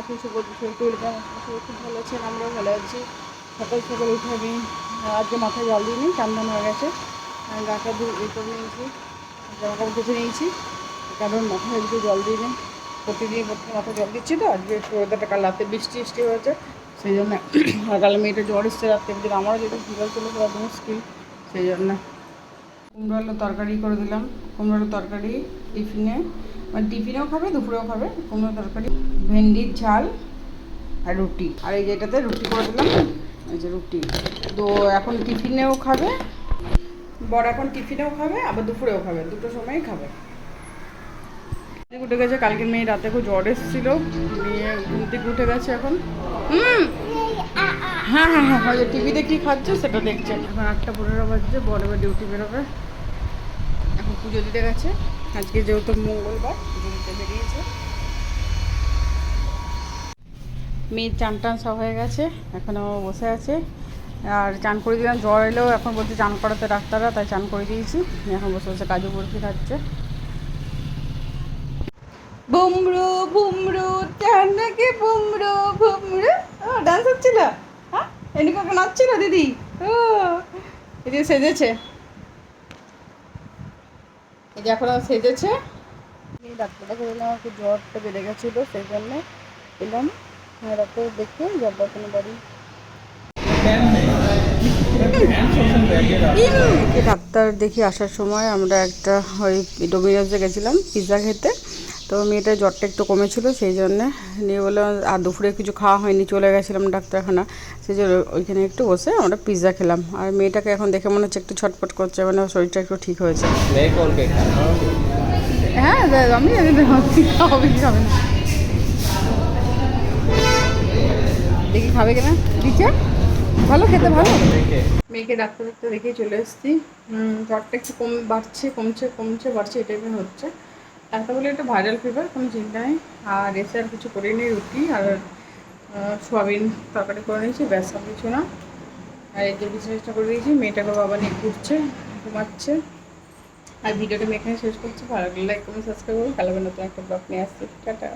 কিছু বলছি শরীর খুব ভালো আছেন, আমরাও ভালো আছি। সকাল সকাল উঠে আমি আজকে মাথায় জল দিইনি, চান্দান হয়ে গেছে, গাটা করে নিয়েছি, জামা কাপড় কেচে নিয়েছি, কারণ মাথায় একটু জল দিইনি। প্রতিদিন মাথায় জল দিচ্ছি তো, আজকে একটু ওয়েদারটা কাল রাতে বৃষ্টি হয়েছে, সেই জন্য। আর কাল মেয়েটা জ্বর এসছে রাত্রে, আমারও যদি ফিভার চলে যাওয়া মুশকিল, সেই জন্য। কুমড়ো আলুর তরকারি করে দিলাম, কুমড়ো আলুর তরকারি টিফিনে, মানে টিফিনেও খাবে দুপুরেও খাবে। কুমড়ো তরকারি, ভেন্ডির ঝাল আর রুটি, আর এই যেটাতে রুটি করে দিলাম, এই যে রুটি। তো এখন টিফিনেও খাবে, বড় এখন টিফিনেও খাবে আবার দুপুরেও খাবে, দুটো সময়ই খাবে। উঠে গেছে, কালকে মেয়ে রাতে খুব জ্বর এসেছিলো, মেয়ে ঘুম থেকে উঠে গেছে এখন। হ্যাঁ হ্যাঁ হ্যাঁ হয়তো টিভিতে কী খাচ্ছে সেটা দেখছে। এখন 8:15 বাজছে, বড় এবার ডিউটি বেরোবে, এখন পুজো দিতে গেছে। আজকে যেহেতু মঙ্গলবার, পুজো দিতে বেরিয়েছে। মেয়ের চান টান সব হয়ে গেছে, এখনও বসে আছে। আর চান করে দিলাম, জ্বর এলেও এখন বলছে চান করাতে ডাক্তাররা, তাই চান করে দিয়েছি। এখন বসে বসে কাজু বরফি খাচ্ছে। বুমরু বুমরু চান নাকি বুমরু বুমরু, ও ডান্স হচ্ছিল, হ্যাঁ এনি কাকা নাচছিল দিদি, ও এদিকে সেজেছে, এই যে এখন সেজেছে। ডাক্তারটা করে দিলাম, আমাকে জ্বরটা বেড়ে গেছিলো, সেই জন্যে এলাম ডাক্তার দেখে যাবো কোনো বাড়ি। ডাক্তার দেখি আসার সময় আমরা একটা ওই ডোমিনোজে গেছিলাম পিৎজা খেতে। তো মেয়েটার জ্বরটা একটু কমেছিল, সেই জন্যে নিয়ে বললাম, আর দুপুরে কিছু খাওয়া হয়নি, চলে গেছিলাম ডাক্তারখানা, সেই জন্য ওইখানে একটু বসে আমরা পিৎজা খেলাম। আর মেয়েটাকে এখন দেখে মনে হচ্ছে একটু ছটফট করছে, মানে শরীরটা একটু ঠিক হয়েছে। হ্যাঁ আমি জানি না খাবে কি খাবে না, দেখি খাবে কিনা। দিচ্ছে ভালো, খেতে ভালো। মেয়েকে ডাক্তার দেখেই চলে এসেছি। জ্বরটা একটু বাড়ছে, কমছে বাড়ছে, এই টাইপের হচ্ছে। ডাক্তার বলে একটা ভাইরাল ফিভার, কোনো চিন্তা নেই। আর এসে আর কিছু করিনি, রুটি আর সোয়াবিন তরকারি করে নিয়েছি, ব্যাস আর কিছু না। আর এই যে বিজনেসটা করে দিয়েছি, মেয়েটাকে বাবা নিয়ে ঘুরছে, ঘুমাচ্ছে। আর ভিডিওটা আমি এখানে শেষ করছি, ভালো লাগলে লাইক কমেন্ট সাবস্ক্রাইব করুন, কালকে নতুন একটা ব্লগ নিয়ে আসছি, টাটা।